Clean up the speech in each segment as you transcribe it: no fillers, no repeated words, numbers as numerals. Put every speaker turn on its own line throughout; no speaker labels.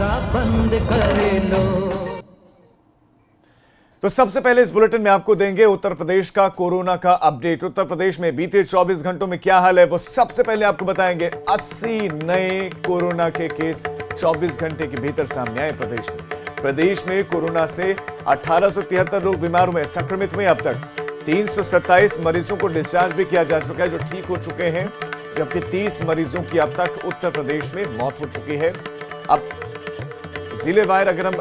दरवाजा बंद कर लो।
तो सबसे पहले इस बुलेटिन में आपको देंगे उत्तर प्रदेश का कोरोना का अपडेट। उत्तर प्रदेश में बीते 24 घंटों में क्या हाल है वो सबसे पहले आपको बताएंगे। 80 नए कोरोना के केस 24 घंटे के भीतर सामने आए प्रदेश में। प्रदेश में कोरोना से 1873 लोग बीमार हुए, संक्रमित हुए। अब तक 327 मरीजों को डिस्चार्ज भी किया जा चुका है जो ठीक हो चुके हैं, जबकि 30 मरीजों की अब तक उत्तर प्रदेश में मौत हो चुकी है। अब जिलेवार अगर हम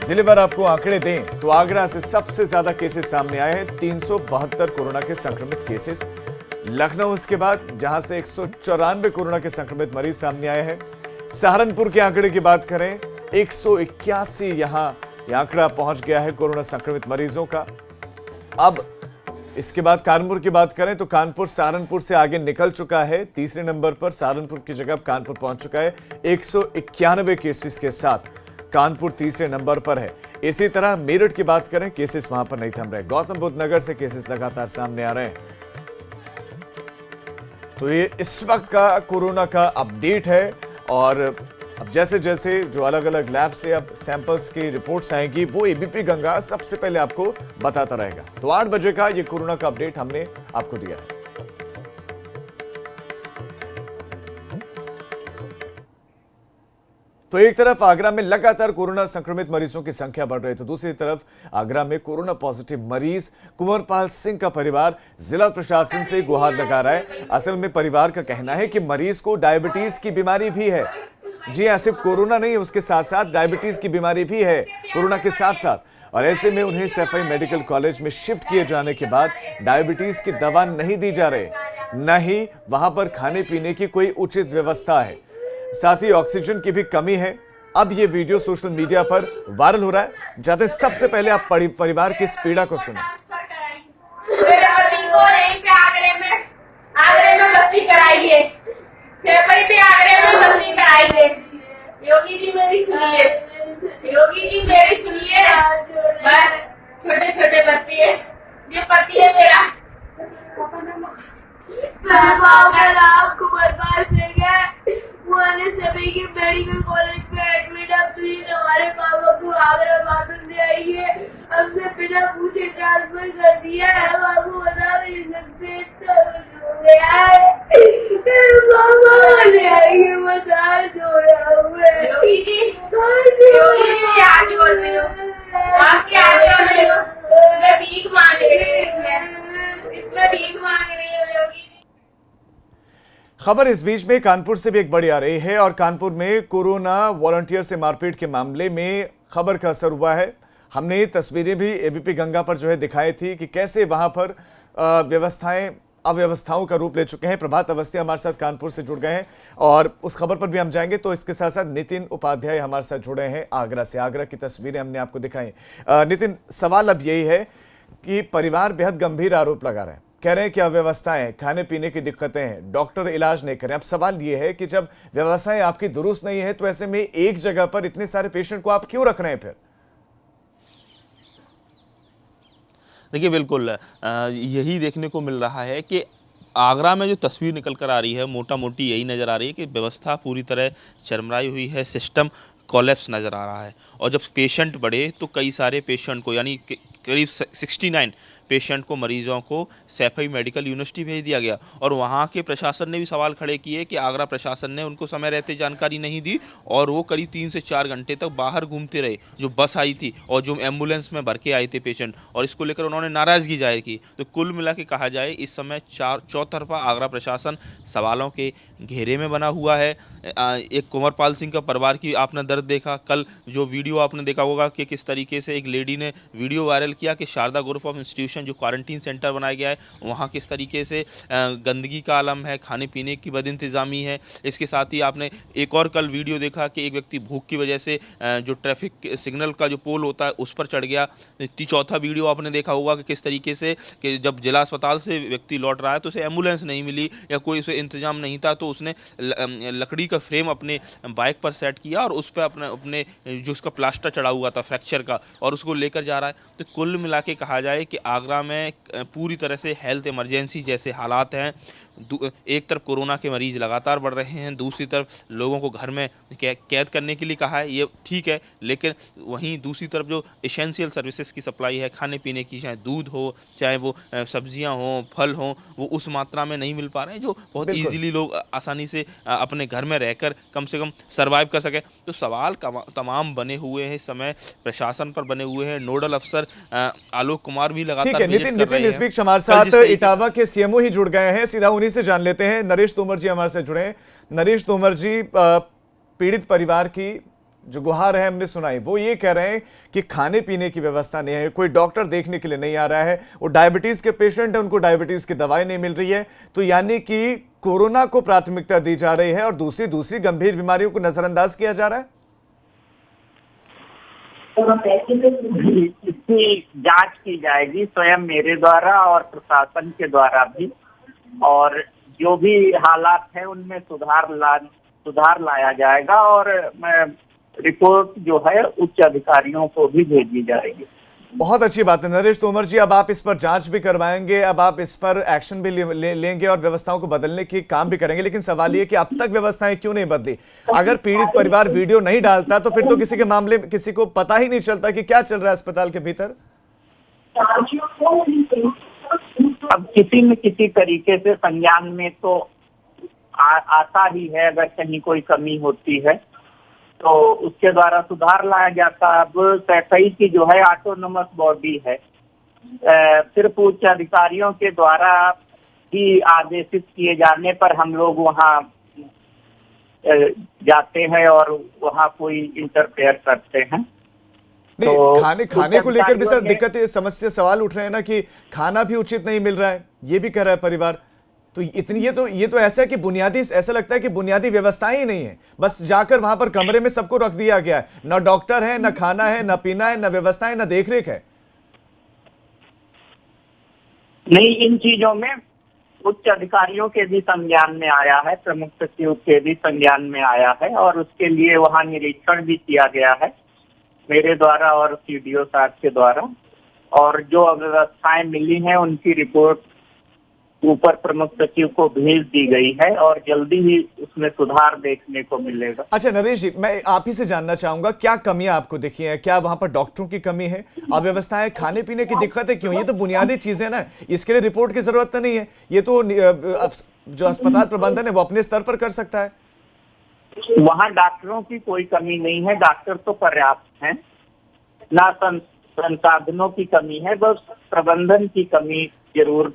जिलेवार आपको आंकड़े दें तो आगरा से सबसे ज्यादा केसेस सामने आए हैं, 372 कोरोना के संक्रमित केसेस। लखनऊ इसके बाद, जहां से 194 कोरोना के संक्रमित मरीज सामने आए हैं। सहारनपुर के आंकड़े की बात करें, 181 यहां यह आंकड़ा पहुंच गया है कोरोना संक्रमित मरीजों का। अब इसके बाद कानपुर की बात करें तो कानपुर सहारनपुर से आगे निकल चुका है, तीसरे नंबर पर सहारनपुर की जगह कानपुर पहुंच चुका है 191 केसेस के साथ। कानपुर तीसरे नंबर पर है। इसी तरह मेरठ की बात करें, केसेस वहां पर नहीं थम रहे। गौतम बुद्ध नगर से केसेस लगातार सामने आ रहे हैं। तो ये इस वक्त का कोरोना का अपडेट है। और अब जैसे जैसे जो अलग अलग लैब से अब सैंपल्स की रिपोर्ट्स आएंगी वो एबीपी गंगा सबसे पहले आपको बताता रहेगा। तो 8 बजे का ये कोरोना का अपडेट हमने आपको दिया है। तो एक तरफ आगरा में लगातार कोरोना संक्रमित मरीजों की संख्या बढ़ रही है, तो दूसरी तरफ आगरा में कोरोना पॉजिटिव मरीज कुंवरपाल सिंह का परिवार जिला प्रशासन से गुहार लगा रहा है। असल में परिवार का कहना है कि मरीज को डायबिटीज की बीमारी भी है। जी हां, सिर्फ कोरोना नहीं, उसके साथ साथ डायबिटीज की बीमारी भी है कोरोना के साथ साथ। और ऐसे में उन्हें सैफई मेडिकल कॉलेज में शिफ्ट किए जाने के बाद डायबिटीज की दवा नहीं दी जा रही, न ही वहां पर खाने पीने की कोई उचित व्यवस्था है, साथ ही ऑक्सीजन की भी कमी है। अब ये वीडियो सोशल मीडिया पर वायरल हो रहा है। जाते सबसे पहले आप परिवार की इस पीड़ा को सुनें।
योगी जी मेरी सुनिए, योगी जी मेरी सुनिए। बस छोटे छोटे बच्चे हैं, ये पति है मेरा। कुंवरपाल सिंह है, वो सभी के मेडिकल कॉलेज में एडमिट है। प्लीज हमारे पापा को आगरा वापस ले आइए। हमसे बिना पूछे ट्रांसफर कर दिया है, बाबू बता नहीं सकते। पापा ले आइए, बता जोड़ा हुआ। योगी जी आज बोल रहे हो, आप क्या बोल रहे हो? मैं भीख मांग रही हूँ, इसमें भीख मांग रही हूँ योगी।
खबर इस बीच में कानपुर से भी एक बड़ी आ रही है और कानपुर में कोरोना वॉलंटियर से मारपीट के मामले में खबर का असर हुआ है। हमने तस्वीरें भी एबीपी गंगा पर जो है दिखाई थी कि कैसे वहां पर व्यवस्थाएं अव्यवस्थाओं का रूप ले चुके हैं। प्रभात अवस्थी हमारे साथ कानपुर से जुड़ गए हैं और उस खबर पर भी हम जाएंगे। तो इसके साथ साथ नितिन उपाध्याय हमारे साथ जुड़े हैं आगरा से। आगरा की तस्वीरें हमने आपको दिखाई। नितिन, सवाल अब यही है कि परिवार बेहद गंभीर आरोप लगा रहे हैं, कह रहे हैं कि अव्यवस्थाएं, खाने पीने की दिक्कतें हैं, डॉक्टर इलाज नहीं करें। अब सवाल यह है कि जब व्यवस्थाएं आपकी दुरुस्त नहीं है तो ऐसे में एक जगह पर इतने सारे पेशेंट को आप क्यों रख रहे हैं फिर?
देखिए, बिल्कुल यही देखने को मिल रहा है कि आगरा में जो तस्वीर निकल कर आ रही है, मोटा मोटी यही नज़र आ रही है कि व्यवस्था पूरी तरह चरमराई हुई है, सिस्टम कोलैप्स नज़र आ रहा है। और जब पेशेंट बढ़े तो कई सारे पेशेंट को, यानी करीब 69 पेशेंट को, मरीजों को सैफई मेडिकल यूनिवर्सिटी भेज दिया गया। और वहाँ के प्रशासन ने भी सवाल खड़े किए कि आगरा प्रशासन ने उनको समय रहते जानकारी नहीं दी और वो करीब 3 से 4 घंटे तक बाहर घूमते रहे, जो बस आई थी और जो एम्बुलेंस में भर के आए थे पेशेंट, और इसको लेकर उन्होंने नाराज़गी जाहिर की। तो कुल मिला के कहा जाए इस समय चौतरफा आगरा प्रशासन सवालों के घेरे में बना हुआ है। एक कुंवरपाल सिंह का परिवार की आपने दर्द देखा, कल जो वीडियो आपने देखा होगा कि किस तरीके से एक लेडी ने वीडियो वायरल किया कि शारदा ग्रुप ऑफ इंस्टीट्यूशन जो क्वारंटीन सेंटर बनाया गया है वहाँ किस तरीके से गंदगी का आलम है, खाने पीने की बद इंतज़ामी है। इसके साथ ही आपने एक और कल वीडियो देखा कि एक व्यक्ति भूख की वजह से जो ट्रैफिक सिग्नल का जो पोल होता है उस पर चढ़ गया। चौथा वीडियो आपने देखा होगा कि किस तरीके से कि जब जिला अस्पताल से व्यक्ति लौट रहा है तो उसे एम्बुलेंस नहीं मिली या कोई उसे इंतजाम नहीं था, तो उसने लकड़ी का फ्रेम अपने बाइक पर सेट किया और उस पर अपने जो उसका प्लास्टर चढ़ा हुआ था फ्रैक्चर का, और उसको लेकर जा रहा है। तो कुल मिला के कहा जाए कि आगरा में पूरी तरह से हेल्थ इमरजेंसी जैसे हालात हैं। एक तरफ कोरोना के मरीज लगातार बढ़ रहे हैं, दूसरी तरफ लोगों को घर में कैद करने के लिए कहा है, ये ठीक है, लेकिन वहीं दूसरी तरफ जो एसेंशियल सर्विसेज की सप्लाई है, खाने पीने की, चाहे दूध हो, चाहे वो सब्जियां हों, फल हों, वो उस मात्रा में नहीं मिल पा रहे हैं जो बहुत ईजिली लोग आसानी से अपने घर में रहकर कम से कम सर्वाइव कर सके। तो सवाल तमाम बने हुए हैं, इस समय प्रशासन पर बने हुए हैं। नोडल अफसर आलोक कुमार भी लगातार
नितिन इस बीच हमारे साथ इटावा के सीएमओ ही जुड़ गए हैं, सीधा उन्हीं से जान लेते हैं। नरेश तोमर जी हमारे साथ जुड़े हैं। नरेश तोमर जी, पीड़ित परिवार की जो गुहार है हमने सुनाई, वो ये कह रहे हैं कि खाने पीने की व्यवस्था नहीं है, कोई डॉक्टर देखने के लिए नहीं आ रहा है, वो डायबिटीज के पेशेंट है, उनको डायबिटीज की दवाई नहीं मिल रही है। तो यानी कि कोरोना को प्राथमिकता दी जा रही है और दूसरी गंभीर बीमारियों को नजरअंदाज किया जा रहा है।
इसकी जांच की जाएगी स्वयं मेरे द्वारा और प्रशासन के द्वारा भी, और जो भी हालात है उनमें सुधार लाया जाएगा और रिपोर्ट जो है उच्च अधिकारियों को भी भेजी जाएगी।
बहुत अच्छी बात है नरेश तोमर जी, अब आप इस पर जांच भी करवाएंगे, अब आप इस पर एक्शन भी लेंगे और व्यवस्थाओं को बदलने की काम भी करेंगे। लेकिन सवाल ये कि अब तक व्यवस्थाएं क्यों नहीं बदली? अगर पीड़ित परिवार वीडियो नहीं डालता तो फिर तो किसी के मामले में किसी को पता ही नहीं चलता कि क्या चल रहा है अस्पताल के भीतर।
अब किसी न किसी तरीके से संज्ञान में तो आता ही है, अगर कहीं कोई कमी होती है तो उसके द्वारा सुधार लाया जाता। अब सैफई की जो है ऑटोनोमस बॉडी है, सिर्फ उच्च अधिकारियों के द्वारा ही आदेशित किए जाने पर हम लोग वहाँ जाते हैं और वहाँ कोई इंटरफेयर करते हैं।
नहीं,
तो
खाने को लेकर भी सर दिक्कत, सवाल उठ रहे हैं ना कि खाना भी उचित नहीं मिल रहा है, ये भी कह रहा है परिवार। तो ये तो ऐसा है कि ऐसा लगता है कि बुनियादी व्यवस्थाएं ही नहीं है, बस जाकर वहां पर कमरे में सबको रख दिया गया है, ना डॉक्टर है, ना खाना है, ना पीना है, ना व्यवस्थाएं, ना देखरेख है।
नहीं, इन चीजों में उच्च अधिकारियों के भी संज्ञान में आया है, प्रमुख सचिव के भी संज्ञान में आया है और उसके लिए वहां निरीक्षण भी किया गया है मेरे द्वारा और सीडीओ साहब के द्वारा, और जो अव्यवस्थाएं मिली हैं उनकी रिपोर्ट ऊपर प्रमुख सचिव को भेज दी गई है और जल्दी ही उसमें सुधार देखने को मिलेगा।
अच्छा नरेश जी, मैं आप ही से जानना चाहूंगा क्या कमियां आपको दिखी हैं? क्या वहां पर डॉक्टरों की कमी है, अव्यवस्थाएं, खाने पीने की दिक्कतें क्यों? ये तो बुनियादी चीजें ना, इसके लिए रिपोर्ट की जरूरत तो नहीं है, ये तो जो अस्पताल प्रबंधन है वो अपने स्तर पर कर सकता है।
वहाँ डॉक्टरों की कोई कमी नहीं है, डॉक्टर तो पर्याप्त हैं, ना संसाधनों की कमी है, बस प्रबंधन की कमी जरूर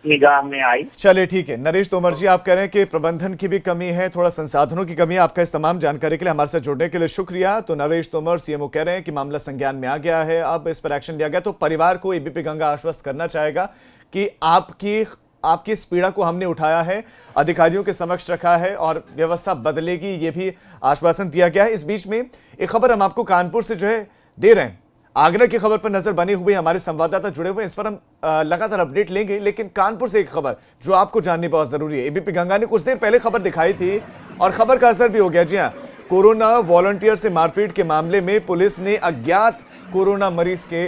निगाह में आई।
चलिए ठीक है नरेश तोमर जी, आप कह रहे हैं कि प्रबंधन की भी कमी है, थोड़ा संसाधनों की कमी है। आपका इस तमाम जानकारी के लिए हमारे साथ जुड़ने के लिए शुक्रिया। तो नरेश तोमर सीएमओ कह रहे हैं कि मामला संज्ञान में आ गया है, अब इस पर एक्शन लिया गया। तो परिवार को एबीपी गंगा आश्वस्त करना चाहेगा कि आपकी इस पीड़ा को हमने उठाया है, अधिकारियों के समक्ष रखा है और व्यवस्था बदलेगी, ये भी आश्वासन दिया गया है। इस बीच में एक खबर हम आपको कानपुर से जो है दे रहे हैं, आगरा की खबर पर नजर बनी हुई, हमारे संवाददाता जुड़े हुए हैं, इस पर हम लगातार अपडेट लेंगे। लेकिन कानपुर से एक खबर जो आपको जाननी बहुत जरूरी है। एबीपी गंगा ने कुछ देर पहले खबर दिखाई थी और खबर का असर भी हो गया। जी हाँ, कोरोना वॉलंटियर से मारपीट के मामले में पुलिस ने अज्ञात कोरोना मरीज के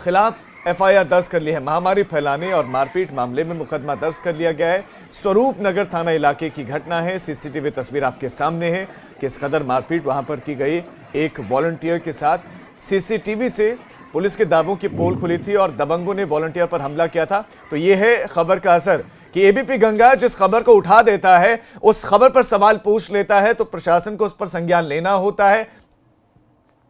खिलाफ एफआईआर दर्ज कर ली है। महामारी फैलाने और मारपीट मामले में मुकदमा दर्ज कर लिया गया है। स्वरूप नगर थाना इलाके की घटना है। सीसीटीवी तस्वीर आपके सामने है। किस कदर मारपीट वहां पर की गई एक वॉलंटियर के साथ। सीसीटीवी से पुलिस के दावों की पोल खुली थी और दबंगों ने वॉलंटियर पर हमला किया था। तो यह है खबर का असर कि एबीपी गंगा जिस खबर को उठा देता है, उस खबर पर सवाल पूछ लेता है, तो प्रशासन को उस पर संज्ञान लेना होता है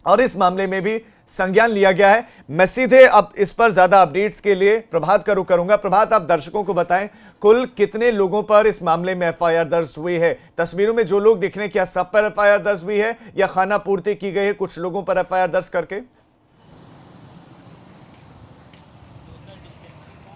और इस मामले में भी संज्ञान लिया गया है। मैं सीधे अब इस पर ज्यादा अपडेट्स के लिए प्रभात का रुख करूंगा। प्रभात, आप दर्शकों को बताएं कुल कितने लोगों पर इस मामले में एफआईआर दर्ज हुई है? तस्वीरों में जो लोग दिख रहे हैं, क्या सब पर एफआईआर दर्ज हुई है या खाना पूर्ति की गई है कुछ लोगों पर एफआईआर दर्ज करके?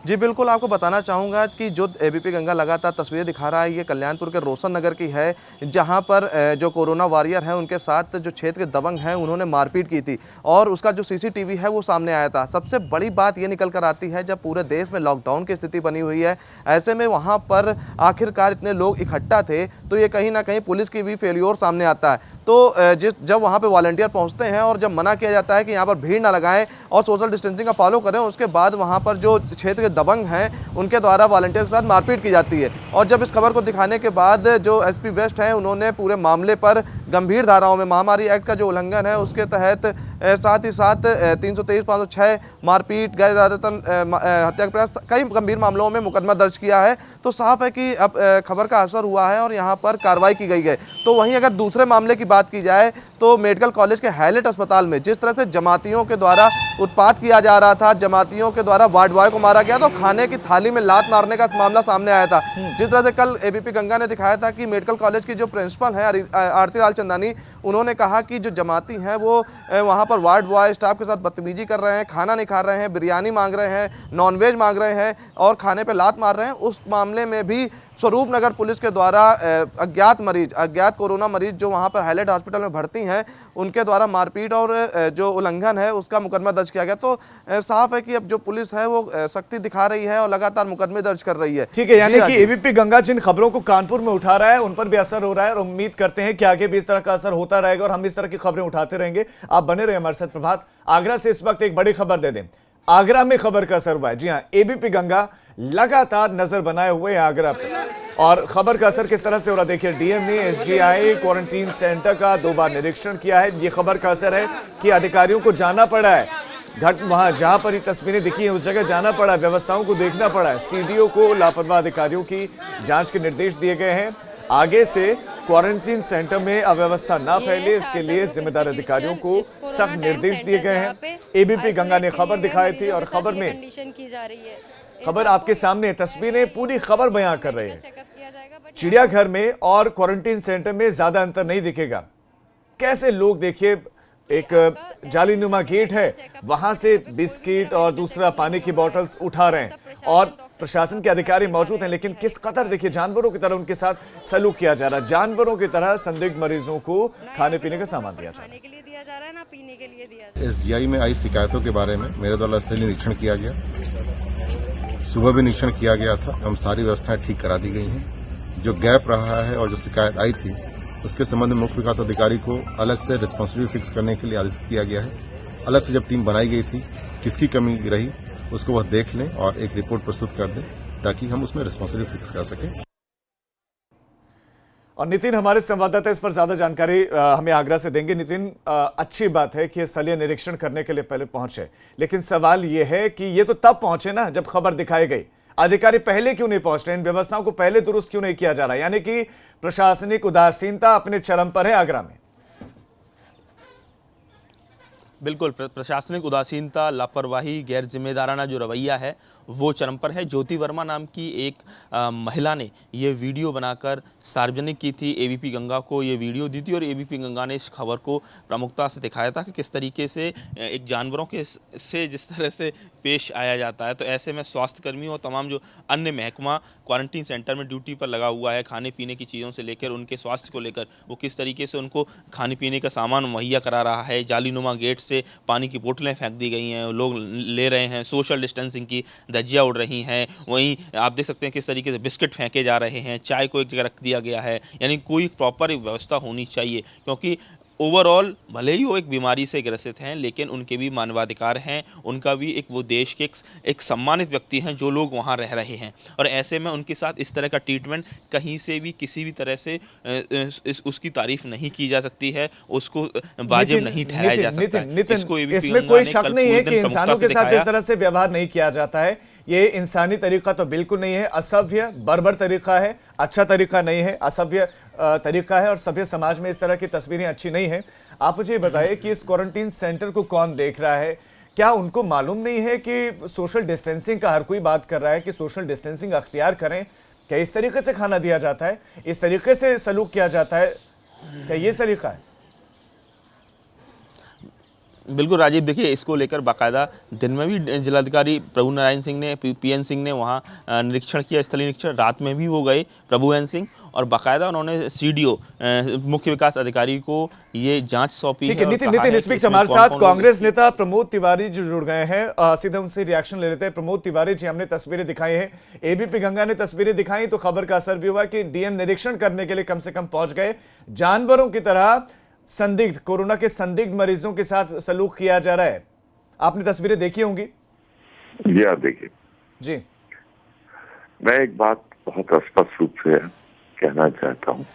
जी बिल्कुल, आपको बताना चाहूँगा कि जो एबीपी गंगा लगातार तस्वीरें दिखा रहा है, ये कल्याणपुर के रोशन नगर की है, जहां पर जो कोरोना वॉरियर हैं उनके साथ जो क्षेत्र के दबंग हैं उन्होंने मारपीट की थी और उसका जो सीसीटीवी है वो सामने आया था। सबसे बड़ी बात ये निकल कर आती है, जब पूरे देश में लॉकडाउन की स्थिति बनी हुई है, ऐसे में वहाँ पर आखिरकार इतने लोग इकट्ठा थे, तो ये कहीं ना कहीं पुलिस की भी फेल्योर सामने आता है। तो जब वहाँ पे वॉलंटियर पहुँचते हैं और जब मना किया जाता है कि यहाँ पर भीड़ ना लगाएं और सोशल डिस्टेंसिंग का फॉलो करें, उसके बाद वहाँ पर जो क्षेत्र के दबंग हैं उनके द्वारा वॉलंटियर के साथ मारपीट की जाती है। और जब इस खबर को दिखाने के बाद जो एसपी वेस्ट हैं उन्होंने पूरे मामले पर गंभीर धाराओं में महामारी एक्ट का जो उल्लंघन है उसके तहत साथ ही साथ 323, 506 मारपीट, गैर इरादतन हत्या के प्रयास, कई गंभीर मामलों में मुकदमा दर्ज किया है। तो साफ है कि अब खबर का असर हुआ है और यहाँ पर कार्रवाई की गई है। तो वहीं अगर दूसरे मामले की बात की जाए तो मेडिकल कॉलेज के हैलेट अस्पताल में जिस तरह से जमातियों के द्वारा उत्पात किया जा रहा था, जमातियों के द्वारा वार्ड बॉय को मारा गया, तो खाने की थाली में लात मारने का मामला सामने आया था। जिस तरह से कल एबीपी गंगा ने दिखाया था कि मेडिकल कॉलेज की जो प्रिंसिपल है आरती लाल चंदानी, उन्होंने कहा कि जो जमाती हैं वो वहाँ पर वार्ड बॉय स्टाफ के साथ बदतमीजी कर रहे हैं, खाना नहीं खा रहे हैं, बिरयानी मांग रहे हैं, नॉनवेज मांग रहे हैं और खाने पे लात मार रहे हैं। उस मामले में भी स्वरूप नगर पुलिस के द्वारा अज्ञात कोरोना मरीज जो वहाँ पर हाईलाइट हॉस्पिटल में भर्ती हैं उनके द्वारा मारपीट और जो उल्लंघन है उसका मुकदमा दर्ज किया गया। तो साफ है कि अब जो पुलिस है वो सख्ती दिखा रही है और लगातार मुकदमे दर्ज कर रही है।
ठीक है, यानी कि एबीपी गंगा जिन खबरों को कानपुर में उठा रहा है उन पर भी असर हो रहा है और उम्मीद करते हैं कि आगे भी इस तरह का असर होता रहेगा और हम इस तरह की खबरें उठाते रहेंगे। आप बने रहे हमारे साथ। प्रभात, आगरा से इस वक्त एक बड़ी खबर दे दें। आगरा में खबर का असर हुआ है। जी हाँ, एबीपी गंगा लगातार नजर बनाए हुए हैं आगरा पर और खबर का असर किस तरह से हो रहा देखिए। डीएम ने एसजीआई क्वारंटीन सेंटर का 2 बार निरीक्षण किया है। ये खबर का असर है कि अधिकारियों को जाना पड़ा है वहां जहां पर ये तस्वीरें दिखी हैं उस जगह जाना पड़ा है, व्यवस्थाओं को देखना पड़ा है। सीडीओ को लापरवाह अधिकारियों की जांच के निर्देश दिए गए हैं। आगे से क्वारंटीन सेंटर में अव्यवस्था ना फैले इसके लिए जिम्मेदार अधिकारियों को सख्त निर्देश दिए गए हैं। एबीपी गंगा ने खबर दिखाई थी और खबर में खबर आपके सामने, तस्वीरें पूरी खबर बयां कर रहे हैं। चिड़ियाघर में और क्वारंटीन सेंटर में ज्यादा अंतर नहीं दिखेगा। कैसे लोग देखिए, एक जालीनुमा गेट है, वहां से बिस्किट और दूसरा पानी की बोतल्स उठा रहे हैं और प्रशासन के अधिकारी मौजूद हैं, लेकिन किस कदर देखिए जानवरों की तरह उनके साथ सलूक किया जा रहा है। जानवरों की तरह संदिग्ध मरीजों को खाने पीने का सामान दिया जा रहा है।
एसजीआई में आई शिकायतों के बारे में मेरे द्वारा स्थलीय निरीक्षण किया गया। सुबह भी निरीक्षण किया गया था। हम सारी व्यवस्थाएं ठीक करा दी गई हैं। जो गैप रहा है और जो शिकायत आई थी उसके संबंध में मुख्य विकास अधिकारी को अलग से रिस्पांसिबिलिटी फिक्स करने के लिए आदेश किया गया है। अलग से जब टीम बनाई गई थी, किसकी कमी रही उसको वह देख लें और एक रिपोर्ट प्रस्तुत कर दें ताकि हम उसमें रिस्पांसिबिलिटी फिक्स कर सकें।
और नितिन हमारे संवाददाता इस पर ज्यादा जानकारी हमें आगरा से देंगे। नितिन, अच्छी बात है कि स्थलीय निरीक्षण करने के लिए पहले पहुंचे, लेकिन सवाल यह है कि ये तो तब पहुंचे ना जब खबर दिखाई गई। अधिकारी पहले क्यों नहीं पहुंच रहे? इन व्यवस्थाओं को पहले दुरुस्त क्यों नहीं किया जा रहा? यानी कि प्रशासनिक उदासीनता अपने चरम पर है आगरा में।
बिल्कुल, प्रशासनिक उदासीनता, लापरवाही, गैर जिम्मेदाराना जो रवैया है वो चरम पर है। ज्योति वर्मा नाम की एक महिला ने ये वीडियो बनाकर सार्वजनिक की थी, एबीपी गंगा को ये वीडियो दी थी और एबीपी गंगा ने इस खबर को प्रमुखता से दिखाया था कि किस तरीके से एक जानवरों के से जिस तरह से पेश आया जाता है। तो ऐसे में स्वास्थ्यकर्मियों और तमाम जो अन्य महकमा क्वारंटीन सेंटर में ड्यूटी पर लगा हुआ है, खाने पीने की चीज़ों से लेकर उनके स्वास्थ्य को लेकर वो किस तरीके से उनको खाने पीने का सामान मुहैया करा रहा है। जालीनुमा गेट से पानी की बोतलें फेंक दी गई हैं, लोग ले रहे हैं, सोशल डिस्टेंसिंग की धज्जियाँ उड़ रही हैं। वहीं आप देख सकते हैं किस तरीके से बिस्किट फेंके जा रहे हैं, चाय को एक जगह रख दिया गया है। यानी कोई प्रॉपर एक व्यवस्था होनी चाहिए, क्योंकि ओवरऑल भले ही वो एक बीमारी से ग्रसित हैं लेकिन उनके भी मानवाधिकार हैं, उनका भी एक वो देश के एक सम्मानित व्यक्ति हैं जो लोग वहाँ रह रहे हैं। और ऐसे में उनके साथ इस तरह का ट्रीटमेंट कहीं से भी किसी भी तरह से उसकी तारीफ नहीं की जा सकती है, उसको वाजिब नहीं ठहराया जा सकता है।
इसमें कोई शक नहीं है कि इंसानों के साथ इस तरह से व्यवहार नहीं किया जाता है। ये इंसानी तरीका तो बिल्कुल नहीं है, असभ्य बर्बर तरीका है, अच्छा तरीका नहीं है, असभ्य तरीका है और सभ्य समाज में इस तरह की तस्वीरें अच्छी नहीं है। आप मुझे बताइए कि इस क्वारंटीन सेंटर को कौन देख रहा है? क्या उनको मालूम नहीं है कि सोशल डिस्टेंसिंग का हर कोई बात कर रहा है कि सोशल डिस्टेंसिंग अख्तियार करें? क्या इस तरीके से खाना दिया जाता है, इस तरीके से सलूक किया जाता है? क्या ये सलीका है?
बिल्कुल राजीव, देखिए इसको लेकर बाकायदा दिन में भी जिलाधिकारी प्रभु नारायण सिंह ने, पीएन सिंह ने वहाँ निरीक्षण किया, स्थलीय निरीक्षण। रात में भी वो गए प्रभु एन सिंह और बाकायदा उन्होंने सीडीओ मुख्य विकास अधिकारी को ये जांच सौंपी है।
नितिन इस बीच हमारे साथ कांग्रेस नेता प्रमोद तिवारी जो जुड़ गए हैं, सीधे उनसे रिएक्शन ले लेते हैं। प्रमोद तिवारी जी, हमने तस्वीरें दिखाई हैं, एबीपी गंगा ने तस्वीरें दिखाई तो खबर का असर भी हुआ कि डीएम निरीक्षण करने के लिए कम से कम पहुंच गए। जानवरों की तरह संदिग्ध कोरोना के संदिग्ध मरीजों के साथ सलूक किया जा रहा है। आपने तस्वीरें देखी होंगी।
जी आप देखिए,
जी
मैं एक बात बहुत स्पष्ट रूप से कहना चाहता हूँ,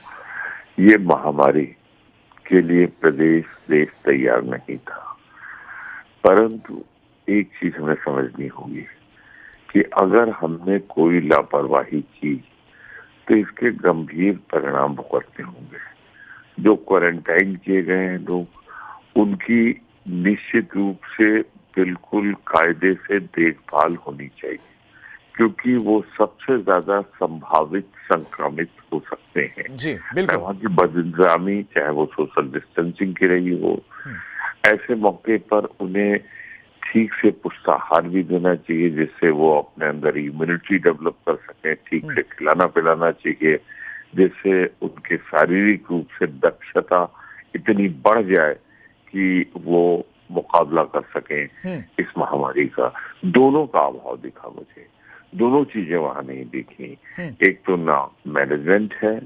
ये महामारी के लिए प्रदेश देश तैयार नहीं था, परंतु एक चीज हमें समझनी होगी कि अगर हमने कोई लापरवाही की तो इसके गंभीर परिणाम भुगतने होंगे। जो क्वारंटाइन किए गए हैं लोग, उनकी निश्चित रूप से बिल्कुल कायदे से देखभाल होनी चाहिए, क्योंकि वो सबसे ज्यादा संभावित संक्रमित हो सकते हैं।
जी बिल्कुल।
वहाँ की बदइंतजामी, चाहे वो सोशल डिस्टेंसिंग की रही हो, ऐसे मौके पर उन्हें ठीक से पुष्टाहार भी देना चाहिए, जिससे वो अपने अंदर इम्यूनिटी डेवलप कर सकें। ठीक से खिलाना पिलाना चाहिए, जिससे उनके शारीरिक रूप से दक्षता इतनी बढ़ जाए कि वो मुकाबला कर सकें इस महामारी का। दोनों का अभाव दिखा मुझे, दोनों चीजें वहां नहीं दिखी। एक तो ना मैनेजमेंट है,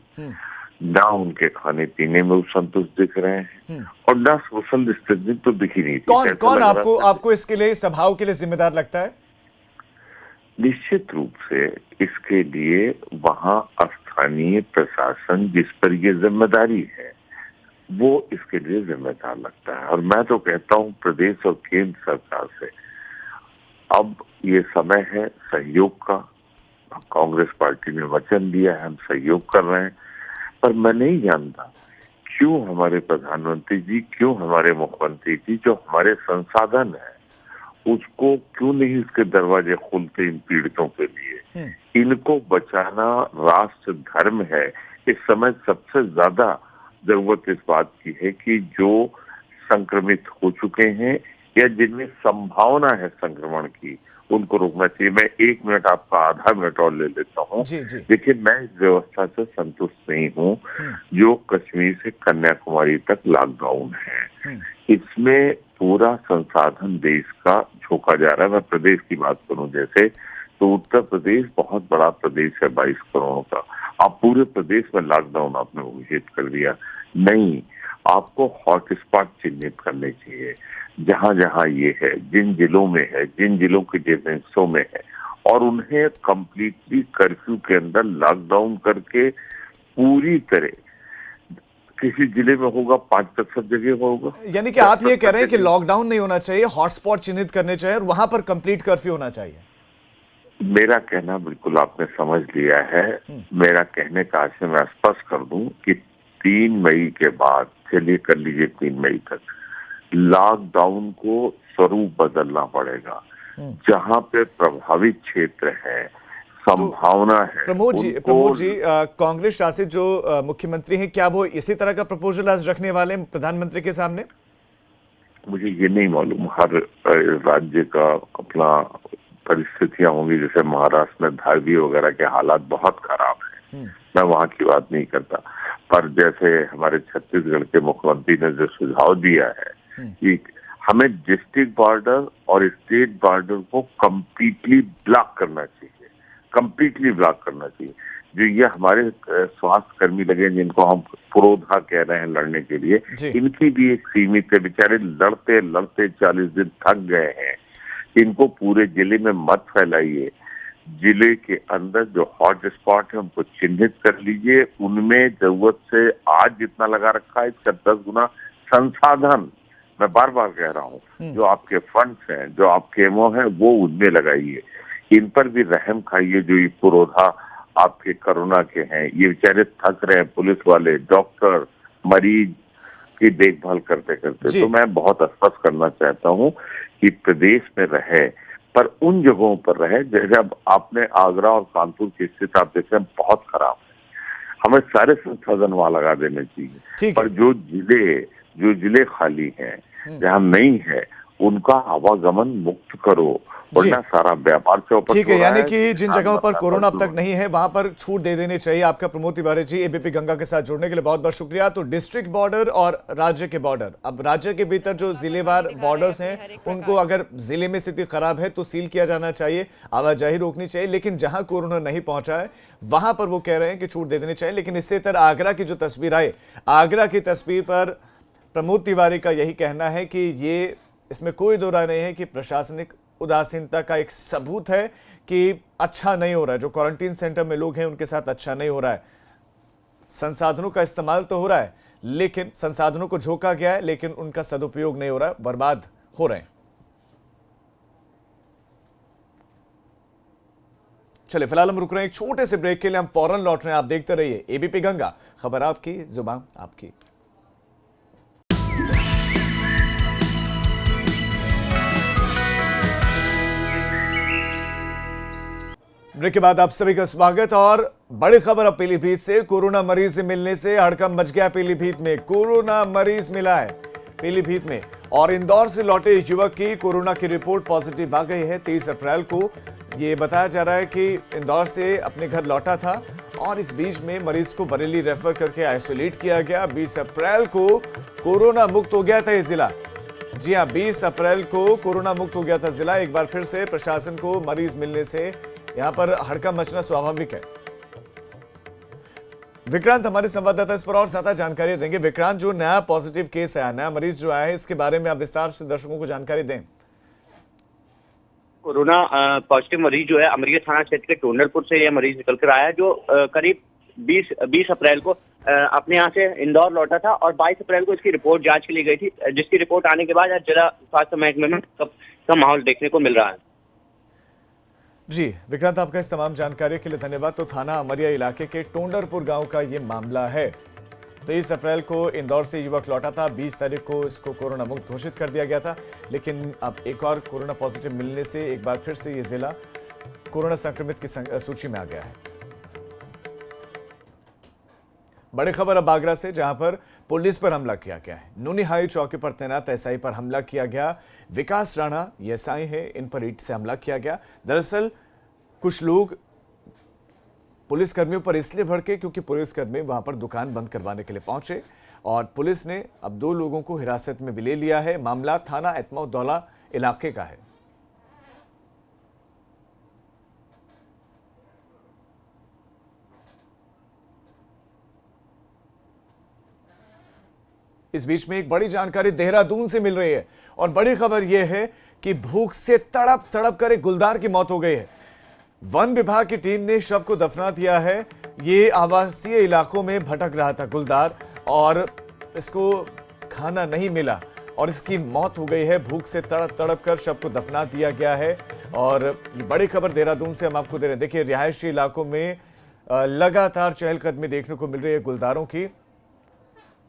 ना उनके खाने पीने में वो संतुष्ट दिख रहे हैं, और ना सोशल डिस्टेंसिंग तो दिखी नहीं थी।
कौन आपको इसके लिए, स्वभाव के लिए जिम्मेदार लगता है?
निश्चित रूप से इसके लिए वहां स्थानीय प्रशासन, जिस पर ये जिम्मेदारी है, वो इसके लिए जिम्मेदार लगता है। और मैं तो कहता हूं प्रदेश और केंद्र सरकार से अब ये समय है सहयोग का। कांग्रेस पार्टी ने वचन दिया है, हम सहयोग कर रहे हैं, पर मैं नहीं जानता क्यों हमारे प्रधानमंत्री जी, क्यों हमारे मुख्यमंत्री जी, जो हमारे संसाधन है उसको क्यों नहीं इसके दरवाजे खोलते इन पीड़ितों के लिए। इनको बचाना राष्ट्र धर्म है। इस समय सबसे ज्यादा जरूरत इस बात की है कि जो संक्रमित हो चुके हैं या जिनमें संभावना है संक्रमण की, उनको रोकना चाहिए। मैं 1 मिनट, आपका आधा मिनट और ले लेता हूँ। देखिए, मैं इस व्यवस्था से संतुष्ट नहीं हूँ जो कश्मीर से कन्याकुमारी तक लॉकडाउन है। इसमें पूरा संसाधन देश का झोंका जा रहा है। मैं प्रदेश की बात करूं जैसे, तो उत्तर प्रदेश बहुत बड़ा प्रदेश है, 22 करोड़ का। आप पूरे प्रदेश में लॉकडाउन आपने घोषित कर दिया। नहीं, आपको हॉटस्पॉट चिन्हित करने चाहिए, जहां जहां ये है, जिन जिलों में है, जिन जिलों के जिन हिस्सों में है, और उन्हें कंप्लीटली कर्फ्यू के अंदर लॉकडाउन करके पूरी तरह, किसी जिले में होगा 5% जगह होगा।
यानी कि आप ये कह रहे हैं कि लॉकडाउन नहीं होना चाहिए, हॉटस्पॉट चिन्हित करने चाहिए और वहां पर कंप्लीट कर्फ्यू होना चाहिए।
मेरा कहना बिल्कुल आपने समझ लिया है। मेरा कहने का आशय मैं स्पष्ट कर दूं कि 3 मई के बाद, चलिए कर लीजिए 3 मई तक, लॉकडाउन को स्वरूप बदलना पड़ेगा। जहां पे प्रभावित क्षेत्र है, संभावना है।
प्रमोद जी, कांग्रेस शासित जो मुख्यमंत्री हैं, क्या वो इसी तरह का प्रपोजल आज रखने वाले हैं प्रधानमंत्री के सामने?
मुझे ये नहीं मालूम, हर राज्य का अपना परिस्थितियां होंगी। जैसे महाराष्ट्र में धारवी वगैरह के हालात बहुत खराब हैं, मैं वहां की बात नहीं करता। पर जैसे हमारे छत्तीसगढ़ के मुख्यमंत्री ने जो सुझाव दिया है कि हमें डिस्ट्रिक्ट बॉर्डर और स्टेट बॉर्डर को कंप्लीटली ब्लॉक करना चाहिए, कंप्लीटली ब्लॉक करना चाहिए। जो ये हमारे स्वास्थ्य कर्मी लगे, जिनको हम पुरोधा कह रहे हैं लड़ने के लिए, इनकी भी एक सीमित है। बेचारे लड़ते लड़ते 40 दिन थक गए हैं। इनको पूरे जिले में मत फैलाइए। जिले के अंदर जो हॉट स्पॉट है उनको चिन्हित कर लीजिए। उनमें जरूरत से आज जितना लगा रखा है इसका 10 गुना संसाधन, मैं बार बार कह रहा हूँ, जो आपके फंड्स हैं, जो आपके एमओ हैं, वो उनमें लगाइए। इन पर भी रहम खाइए। जो ये पुरोधा आपके कोरोना के हैं, ये बेचारे थक रहे हैं, पुलिस वाले, डॉक्टर, मरीज की देखभाल करते करते। तो मैं बहुत स्पष्ट करना चाहता हूँ कि प्रदेश में रहे, पर उन जगहों पर रहे जब आपने आगरा और कानपुर की स्थिति आप देख रहे हैं बहुत खराब है। हमें सारे संसाधन वहां लगा देने चाहिए, पर जो जिले खाली हैं, जहाँ नहीं है, उनका आवागमन मुक्त करो, वरना सारा व्यापार चौपट।
ठीक है, यानी कि जिन जगहों पर कोरोना अब तक नहीं है वहां पर छूट दे देनी चाहिए। आपका प्रमोद तिवारी जी एबीपी गंगा के साथ जुड़ने के लिए बहुत बहुत शुक्रिया। तो डिस्ट्रिक्ट बॉर्डर और राज्य के बॉर्डर, अब राज्य के भीतर जो जिलेवार बॉर्डर्स हैं, उनको अगर जिले में स्थिति खराब है तो सील किया जाना चाहिए, आवाजाही रोकनी चाहिए। लेकिन जहां कोरोना नहीं पहुंचा है वहां पर वो कह रहे हैं कि छूट दे देनी चाहिए। लेकिन इससे तरह आगरा की जो तस्वीर आए, आगरा की तस्वीर पर प्रमोद तिवारी का यही कहना है कि ये इसमें कोई दो राय नहीं है कि प्रशासनिक उदासीनता का एक सबूत है कि अच्छा नहीं हो रहा है। जो क्वारंटीन सेंटर में लोग हैं उनके साथ अच्छा नहीं हो रहा है। संसाधनों का इस्तेमाल तो हो रहा है, लेकिन संसाधनों को झोंका गया है, लेकिन उनका सदुपयोग नहीं हो रहा है, बर्बाद हो रहे हैं। चलिए फिलहाल हम रुक रहे हैं एक छोटे से ब्रेक के लिए, हम फौरन लौट रहे हैं। आप देखते रहिए एबीपी गंगा, खबर आपकी, जुबान आपकी। ब्रेक के बाद आप सभी का स्वागत। और बड़ी खबर अब पीलीभीत से। कोरोना मरीज से मिलने से हड़कंप मच गया पीलीभीत में। कोरोना मरीज मिला है पीलीभीत में और इंदौर से लौटे युवक की कोरोना की रिपोर्ट पॉजिटिव आ गई है 23 अप्रैल को। ये बताया जा रहा है कि इंदौर से अपने घर लौटा था और इस बीच में मरीज को बरेली रेफर करके आइसोलेट किया गया। 20 अप्रैल को कोरोना मुक्त हो गया था ये जिला। जी हाँ, 20 अप्रैल को कोरोना मुक्त हो गया था जिला। एक बार फिर से प्रशासन को मरीज मिलने से यहां पर हड़कंप मचना स्वाभाविक है। विक्रांत हमारे संवाददाता इस पर और ज्यादा जानकारी देंगे। विक्रांत, जो नया पॉजिटिव केस आया, नया मरीज जो आया है, इसके बारे में आप विस्तार से दर्शकों को जानकारी दें।
कोरोना पॉजिटिव मरीज जो है अमरिया थाना क्षेत्र के टोंडरपुर से यह मरीज निकल कर आया, जो करीब 20 अप्रैल को अपने यहाँ से इंदौर लौटा था और 22 अप्रैल को इसकी रिपोर्ट जांच के लिए गई थी, जिसकी रिपोर्ट आने के बाद आज जिला स्वास्थ्य महकमे में का माहौल देखने को मिल रहा है।
जी विक्रांत, आपका इस तमाम जानकारी के लिए धन्यवाद। तो थाना अमरिया इलाके के टोंडरपुर गांव का ये मामला है। 23 अप्रैल को इंदौर से युवक लौटा था। 20 तारीख को इसको कोरोना मुक्त घोषित कर दिया गया था, लेकिन अब एक और कोरोना पॉजिटिव मिलने से एक बार फिर से ये जिला कोरोना संक्रमित की सूची में आ गया है। बड़ी खबर अब आगरा से, जहां पर पुलिस पर हमला किया गया है। नूनी हाई चौकी पर तैनात एसआई पर हमला किया गया। विकास राणा ये एसआई है, इन पर ईंट से हमला किया गया। दरअसल कुछ लोग पुलिसकर्मियों पर इसलिए भड़के क्योंकि पुलिसकर्मी वहां पर दुकान बंद करवाने के लिए पहुंचे और पुलिस ने अब 2 लोगों को हिरासत में भी ले लिया है। मामला थाना एतमौदौला इलाके का है। इस बीच में एक बड़ी जानकारी देहरादून से मिल रही है और बड़ी खबर यह है कि भूख से तड़प तड़प कर एक गुलदार की मौत हो गई है। वन विभाग की टीम ने शव को दफना दिया है। ये आवासीय इलाकों में भटक रहा था गुलदार और इसको खाना नहीं मिला और इसकी मौत हो गई है। भूख से तड़प तड़प कर शव को दफना दिया गया है। और बड़ी खबर देहरादून से हम आपको दे रहे हैं। देखिए, रिहायशी इलाकों में लगातार चहलकदमी देखने को मिल रही है गुलदारों की।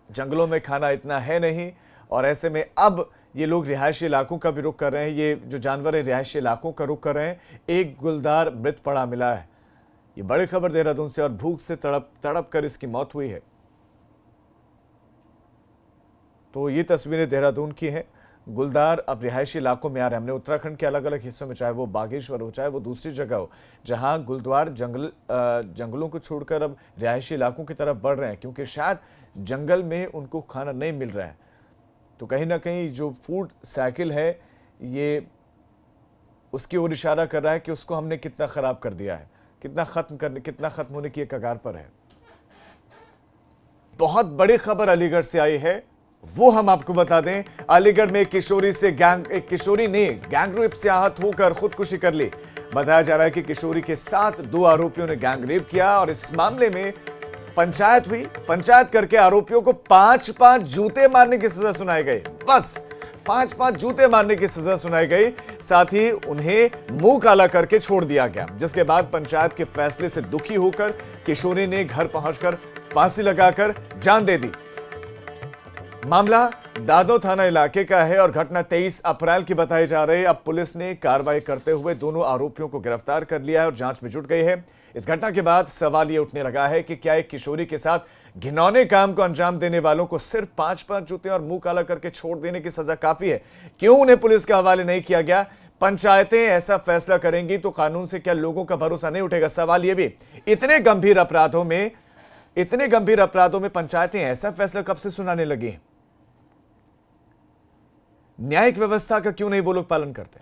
जंगलों में खाना इतना है नहीं और ऐसे में अब ये लोग रिहायशी इलाकों का भी रुख कर रहे हैं। ये जो जानवर है रिहायशी इलाकों का रुख कर रहे हैं। एक गुलदार मृत पड़ा मिला है। ये बड़ी खबर देहरादून से और भूख से तड़प तड़प कर इसकी मौत हुई है। तो ये तस्वीरें देहरादून की हैं। गुलदार अब रिहायशी इलाकों में आ रहे हैं। हमने उत्तराखंड के अलग अलग हिस्सों में, चाहे वो बागेश्वर हो चाहे वो दूसरी जगह हो, जहां गुलदार जंगलों को छोड़कर अब रिहायशी इलाकों की तरफ बढ़ रहे हैं क्योंकि शायद जंगल में उनको खाना नहीं मिल रहा है। तो कहीं ना कहीं जो फूड साइकिल है ये उसकी ओर इशारा कर रहा है कि उसको हमने कितना खराब कर दिया है, कितना खत्म होने की कगार पर है। बहुत बड़ी खबर अलीगढ़ से आई है, वो हम आपको बता दें। अलीगढ़ में एक किशोरी ने गैंगरेप से आहत होकर खुदकुशी कर ली। बताया जा रहा है कि किशोरी के साथ 2 आरोपियों ने गैंगरेप किया और इस मामले में पंचायत हुई। पंचायत करके आरोपियों को 5-5 जूते मारने की सजा सुनाई गई। बस 5-5 जूते मारने की सजा सुनाई गई। साथ ही उन्हें मुंह काला करके छोड़ दिया गया, जिसके बाद पंचायत के फैसले से दुखी होकर किशोरी ने घर पहुंचकर फांसी लगाकर जान दे दी। मामला दादो थाना इलाके का है और घटना 23 अप्रैल की बताई जा रही है। अब पुलिस ने कार्रवाई करते हुए दोनों आरोपियों को गिरफ्तार कर लिया है और जांच में जुट गई है। इस घटना के बाद सवाल ये उठने लगा है कि क्या एक किशोरी के साथ घिनौने काम को अंजाम देने वालों को सिर्फ 5-5 जूते और मुंह काला करके छोड़ देने की सजा काफी है? क्यों उन्हें पुलिस के हवाले नहीं किया गया? पंचायतें ऐसा फैसला करेंगी तो कानून से क्या लोगों का भरोसा नहीं उठेगा? सवाल यह भी, इतने गंभीर अपराधों में पंचायतें ऐसा फैसला कब से सुनाने लगी? न्यायिक व्यवस्था का क्यों नहीं वो लोग पालन करते?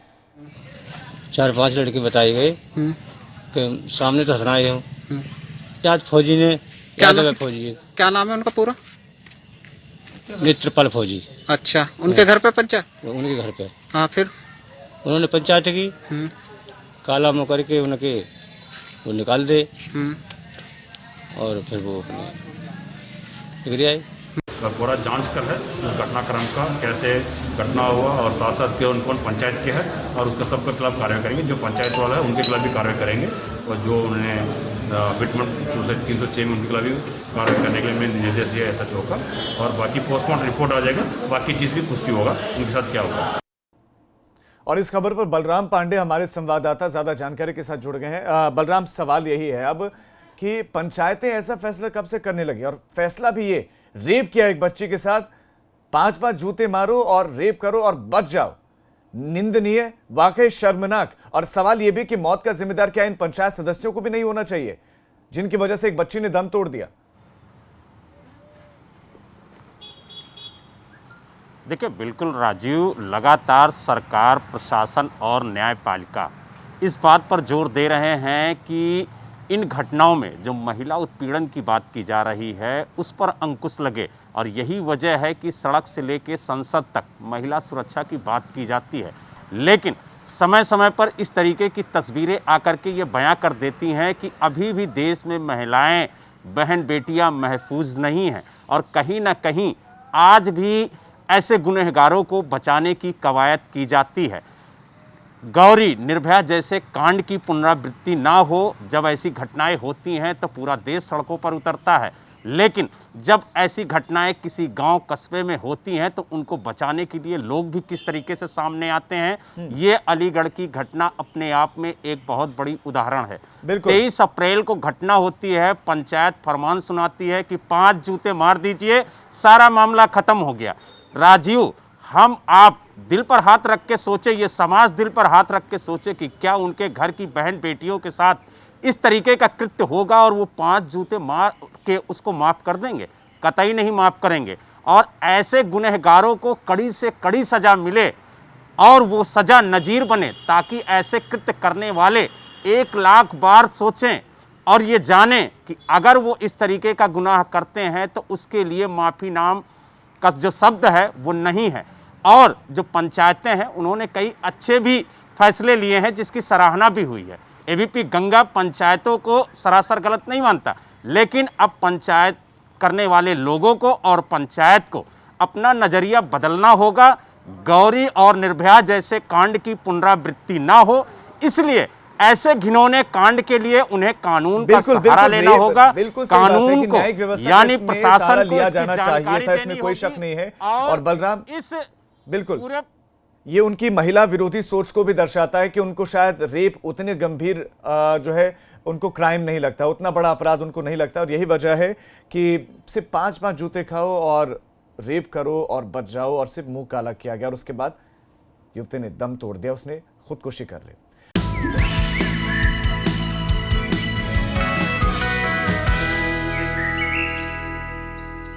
4-5 लड़के बताए गए कि सामने तो हंसना हो। आज फौजी ने
क्या नाम है उनका पूरा?
नेत्रपाल फौजी।
अच्छा, उनके घर पे पंचायत?
उनके घर पे।
हाँ, फिर
उन्होंने पंचायत की, काला मुँह करके उनके वो निकाल दे और फिर वो अपने डिग्री आई।
पूरा जांच कर है उस घटनाक्रम का, कैसे घटना हुआ और साथ साथ कौन कौन पंचायत के है और उसका सबके खिलाफ कार्रवाई करेंगे। जो पंचायत वाला है उनके खिलाफ भी कार्रवाई करेंगे और जो उन्होंने बिटमेंट 306 में उनके खिलाफ भी कार्रवाई करने के लिए मैंने निर्देश दिया SHO का। और बाकी पोस्टमार्टम रिपोर्ट आ जाएगा, बाकी चीज़ भी पुष्टि होगा उनके साथ क्या होगा।
और इस खबर पर बलराम पांडे हमारे संवाददाता ज्यादा जानकारी के साथ जुड़ गए हैं। बलराम, सवाल यही है अब कि पंचायतें ऐसा फैसला कब से करने लगी, और फैसला भी ये रेप किया एक बच्ची के साथ, 5-5 जूते मारो और रेप करो और बच जाओ, निंदनीय, वाकई शर्मनाक। और सवाल यह भी कि मौत का जिम्मेदार क्या इन पंचायत सदस्यों को भी नहीं होना चाहिए जिनकी वजह से एक बच्ची ने दम तोड़ दिया?
देखिए, बिल्कुल राजीव, लगातार सरकार, प्रशासन और न्यायपालिका इस बात पर जोर दे रहे हैं कि इन घटनाओं में जो महिला उत्पीड़न की बात की जा रही है उस पर अंकुश लगे। और यही वजह है कि सड़क से लेकर संसद तक महिला सुरक्षा की बात की जाती है, लेकिन समय समय पर इस तरीके की तस्वीरें आकर के ये बयां कर देती हैं कि अभी भी देश में महिलाएं, बहन बेटियां महफूज नहीं हैं और कहीं ना कहीं आज भी ऐसे गुनहगारों को बचाने की कवायद की जाती है। गौरी, निर्भया जैसे कांड की पुनरावृत्ति ना हो, जब ऐसी घटनाएं होती हैं तो पूरा देश सड़कों पर उतरता है, लेकिन जब ऐसी घटनाएं किसी गांव कस्बे में होती हैं तो उनको बचाने के लिए लोग भी किस तरीके से सामने आते हैं, ये अलीगढ़ की घटना अपने आप में एक बहुत बड़ी उदाहरण है। 23 अप्रैल को घटना होती है, पंचायत फरमान सुनाती है कि 5 जूते मार दीजिए, सारा मामला खत्म हो गया। राजीव, हम आप दिल पर हाथ रख के सोचे, ये समाज दिल पर हाथ रख के सोचे कि क्या उनके घर की बहन बेटियों के साथ इस तरीके का कृत्य होगा और वो 5 जूते मार के उसको माफ़ कर देंगे? कतई नहीं माफ़ करेंगे। और ऐसे गुनहगारों को कड़ी से कड़ी सज़ा मिले और वो सज़ा नज़ीर बने, ताकि ऐसे कृत्य करने वाले 1 लाख बार सोचें और ये जानें कि अगर वो इस तरीके का गुनाह करते हैं तो उसके लिए माफ़ी नाम का जो शब्द है वो नहीं है। और जो पंचायतें हैं उन्होंने कई अच्छे भी फैसले लिए हैं जिसकी सराहना भी हुई है। AVP गंगा पंचायतों को सरासर गलत नहीं मानता, लेकिन अब पंचायत करने वाले लोगों को और पंचायत को अपना नज़रिया बदलना होगा। गौरी और निर्भया जैसे कांड की पुनरावृत्ति ना हो, इसलिए ऐसे घिनौने कांड के लिए उन्हें कानून का सहारा लेना होगा। कानून को यानी प्रशासन को
जाना चाहिए था, इसमें कोई शक नहीं है। और बलराम,
इस
बिल्कुल ये उनकी महिला विरोधी सोच को भी दर्शाता है कि उनको शायद रेप उतने गंभीर जो है उनको क्राइम नहीं लगता, उतना बड़ा अपराध उनको नहीं लगता। और यही वजह है कि सिर्फ 5-5 जूते खाओ और रेप करो और बच जाओ, और सिर्फ मुंह काला किया गया और उसके बाद युवती ने दम तोड़ दिया, उसने खुदकुशी कर ली।